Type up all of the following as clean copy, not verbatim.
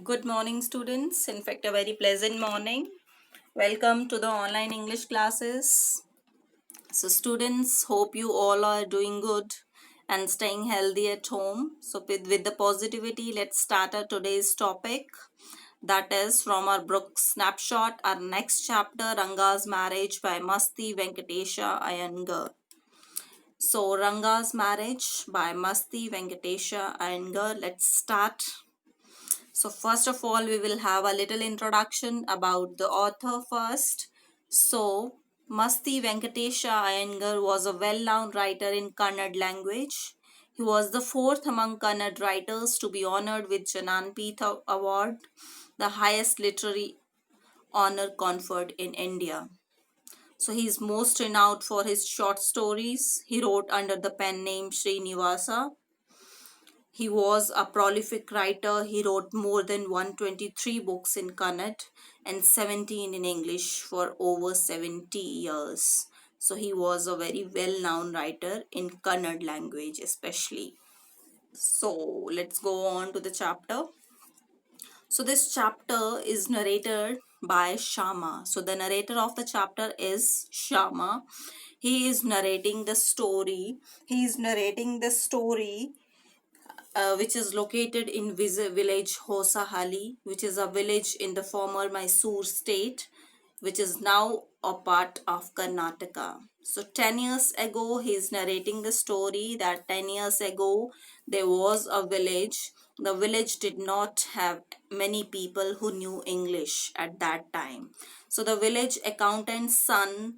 Good morning, students. In fact, a very pleasant morning. Welcome to the online English classes. So, students, hope you all are doing good and staying healthy at home. So, with the positivity, let's start our today's topic. That is from our book Snapshot, our next chapter, Ranga's Marriage by Masti Venkatesha Iyengar. So, Ranga's Marriage by Masti Venkatesha Iyengar. Let's start. So first of all, we will have a little introduction about the author first. So Masti Venkatesha Iyengar was a well-known writer in Kannada language. He was the fourth among Kannada writers to be honored with Jnanpith Award, the highest literary honor conferred in India. So he is most renowned for his short stories. He wrote under the pen name Srinivasa. He was a prolific writer. He wrote more than 123 books in Kannada and 17 in English for over 70 years. So he was a very well-known writer in Kannada language especially. So let's go on to the chapter. So this chapter is narrated by Shama. So the narrator of the chapter is Shama. He is narrating the story. He is narrating the story which is located in village Hosahali, which is a village in the former Mysore state, which is now a part of Karnataka. So 10 years ago, he is narrating the story that 10 years ago, there was a village. The village did not have many people who knew English at that time. So the village accountant's son,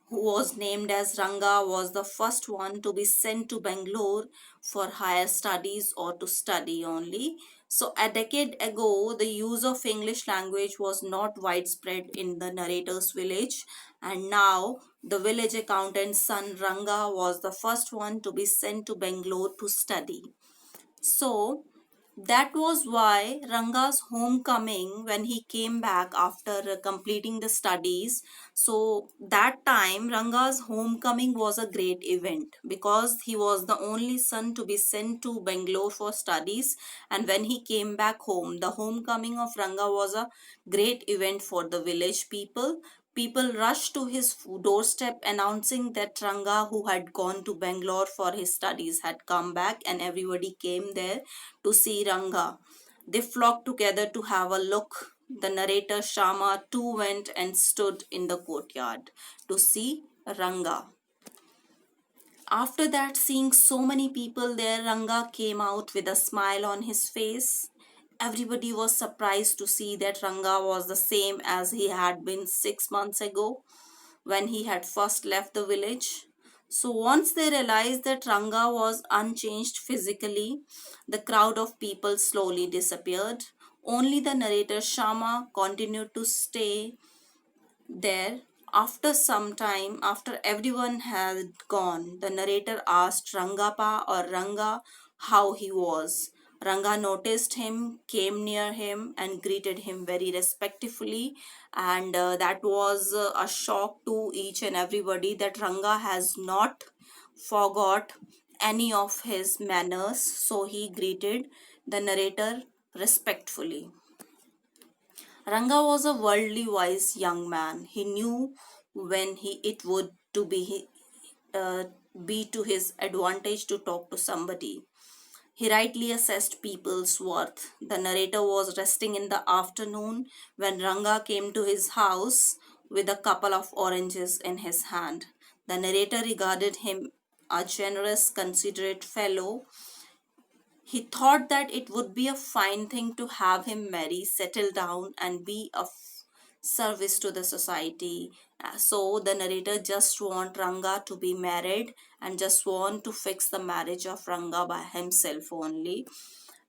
who was named as Ranga, was the first one to be sent to Bangalore for higher studies or to study only. So a decade ago, the use of English language was not widespread in the narrator's village, and now the village accountant's son Ranga was the first one to be sent to Bangalore to study. So that was why Ranga's homecoming, when he came back after completing the studies, so that time Ranga's homecoming was a great event because he was the only son to be sent to Bangalore for studies, and when he came back home, the homecoming of Ranga was a great event for the village people. People rushed to his doorstep announcing that Ranga, who had gone to Bangalore for his studies, had come back, and everybody came there to see Ranga. They flocked together to have a look. The narrator Shama too went and stood in the courtyard to see Ranga. After that, seeing so many people there, Ranga came out with a smile on his face. Everybody was surprised to see that Ranga was the same as he had been 6 months ago when he had first left the village. So once they realized that Ranga was unchanged physically, the crowd of people slowly disappeared. Only the narrator Shama continued to stay there. After some time, after everyone had gone, the narrator asked Rangappa or Ranga how he was. Ranga noticed him, came near him, and greeted him very respectfully. And that was a shock to each and everybody that Ranga has not forgot any of his manners. So he greeted the narrator respectfully. Ranga was a worldly wise young man. He knew when it would uh, be to his advantage to talk to somebody. He rightly assessed people's worth. The narrator was resting in the afternoon when Ranga came to his house with a couple of oranges in his hand. The narrator regarded him a generous, considerate fellow. He thought that it would be a fine thing to have him marry, settle down, and be of service to the society. So the narrator just want Ranga to be married and just want to fix the marriage of Ranga by himself only.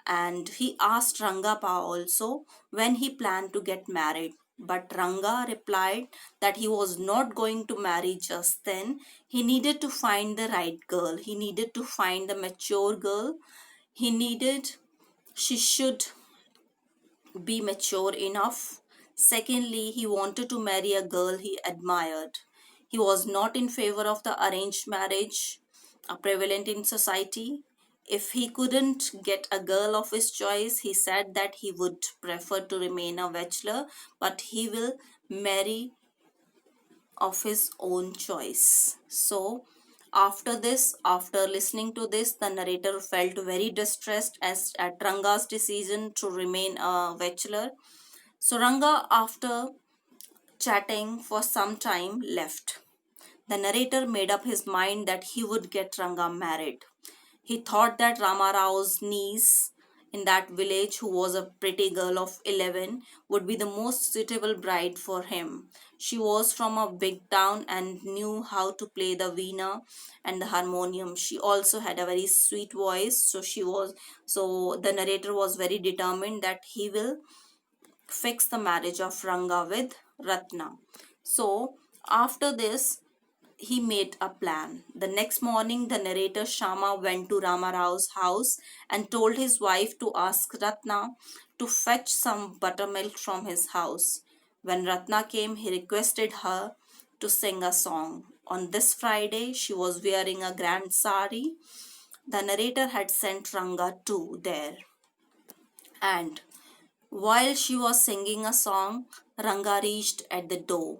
And he asked Rangappa also when he planned to get married. But Ranga replied that he was not going to marry just then. He needed to find the right girl. He needed to find the mature girl. He needed, she should be mature enough. Secondly, he wanted to marry a girl he admired. He was not in favor of the arranged marriage prevalent in society. If he couldn't get a girl of his choice, he said that he would prefer to remain a bachelor, but he will marry of his own choice. So, after listening to this, the narrator felt very distressed as at Ranga's decision to remain a bachelor. So, Ranga, after chatting for some time, left. The narrator made up his mind that he would get Ranga married. He thought that Ramarao's niece in that village, who was a pretty girl of 11, would be the most suitable bride for him. She was from a big town and knew how to play the veena and the harmonium. She also had a very sweet voice, so the narrator was very determined that he will fix the marriage of Ranga with Ratna. So after this, he made a plan. The next morning, the narrator Shama went to Ramarao's house and told his wife to ask Ratna to fetch some buttermilk from his house. When Ratna came, he requested her to sing a song. On this Friday, she was wearing a grand sari. The narrator had sent Ranga too there. And while she was singing a song, Ranga reached at the door.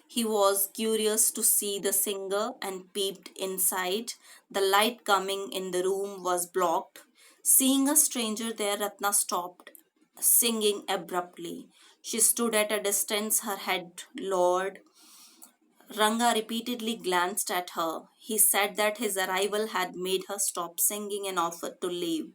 He was curious to see the singer and peeped inside. The light coming in the room was blocked. Seeing a stranger there, Ratna stopped singing abruptly. She stood at a distance, her head lowered. Ranga repeatedly glanced at her. He said that his arrival had made her stop singing and offered to leave.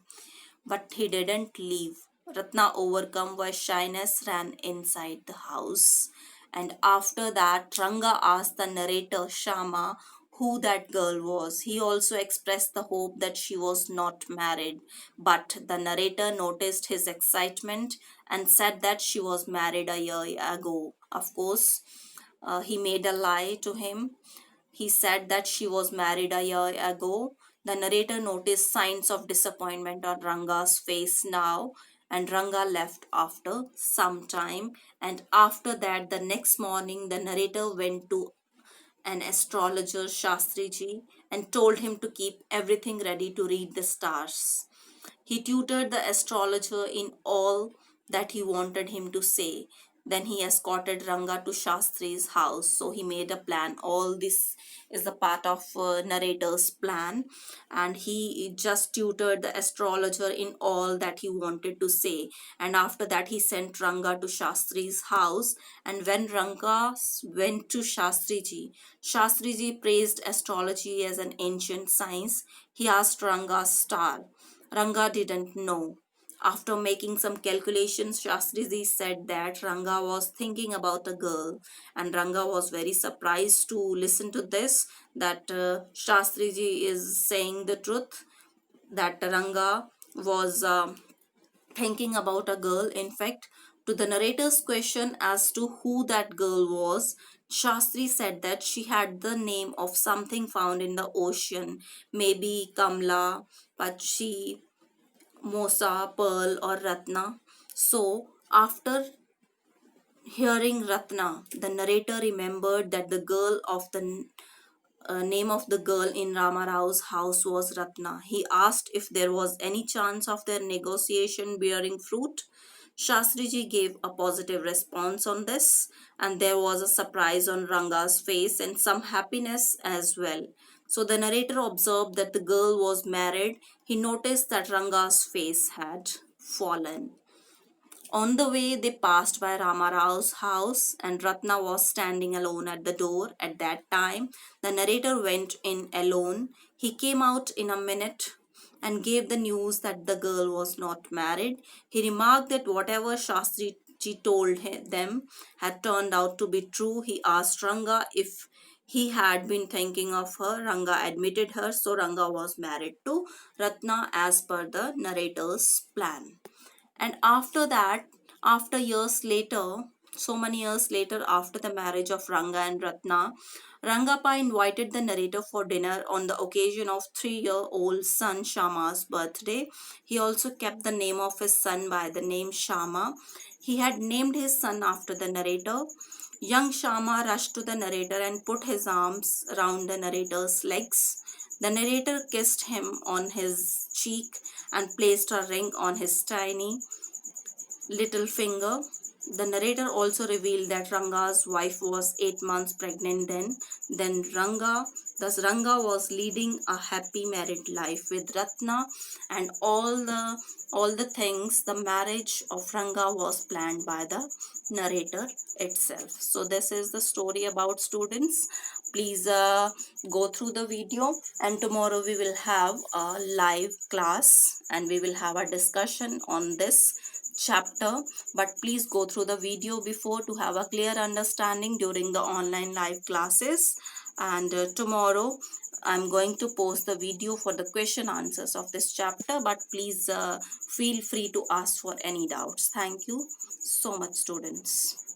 But he didn't leave. Ratna, overcome by shyness, ran inside the house. And after that, Ranga asked the narrator Shama who that girl was. He also expressed the hope that she was not married. But the narrator noticed his excitement and said that she was married a year ago. Of course, he made a lie to him. He said that she was married a year ago. The narrator noticed signs of disappointment on Ranga's face now, and Ranga left after some time. And after that, the next morning, the narrator went to an astrologer, Shastriji, and told him to keep everything ready to read the stars. He tutored the astrologer in all that he wanted him to say. Then he escorted Ranga to Shastri's house. So he made a plan. All this is the part of narrator's plan, and he just tutored the astrologer in all that he wanted to say. And after that, he sent Ranga to Shastri's house. And when Ranga went to Shastriji praised astrology as an ancient science. He asked Ranga's star. Ranga didn't know. After making some calculations, Shastriji said that Ranga was thinking about a girl, and Ranga was very surprised to listen to this, that Shastriji is saying the truth, that Ranga was thinking about a girl. In fact, to the narrator's question as to who that girl was, Shastri said that she had the name of something found in the ocean, maybe Kamla, Pachi, Mosa, Pearl, or Ratna. So, after hearing Ratna, the narrator remembered that the girl of the name of the girl in Ramarao's house was Ratna. He asked if there was any chance of their negotiation bearing fruit. Shastriji gave a positive response on this, and there was a surprise on Ranga's face and some happiness as well. So the narrator observed that the girl was married. He noticed that Ranga's face had fallen. On the way, they passed by Ramarao's house, and Ratna was standing alone at the door. At that time, the narrator went in alone. He came out in a minute and gave the news that the girl was not married. He remarked that whatever Shastriji told them had turned out to be true. He asked Ranga if he had been thinking of her. Ranga admitted her, so Ranga was married to Ratna as per the narrator's plan. And after that, after years later, so many years later, after the marriage of Ranga and Ratna, Rangappa invited the narrator for dinner on the occasion of 3-year-old son Shama's birthday. He also kept the name of his son by the name Shama. He had named his son after the narrator. Young Shama rushed to the narrator and put his arms around the narrator's legs. The narrator kissed him on his cheek and placed a ring on his tiny little finger. The narrator also revealed that Ranga's wife was 8 months pregnant then. Thus Ranga was leading a happy married life with Ratna, and all the things, the marriage of Ranga was planned by the narrator itself. So this is the story about, students. Please go through the video, and tomorrow we will have a live class and we will have a discussion on this chapter. But please go through the video before to have a clear understanding during the online live classes. And tomorrow I'm going to post the video for the question answers of this chapter, but please feel free to ask for any doubts. Thank you so much, students.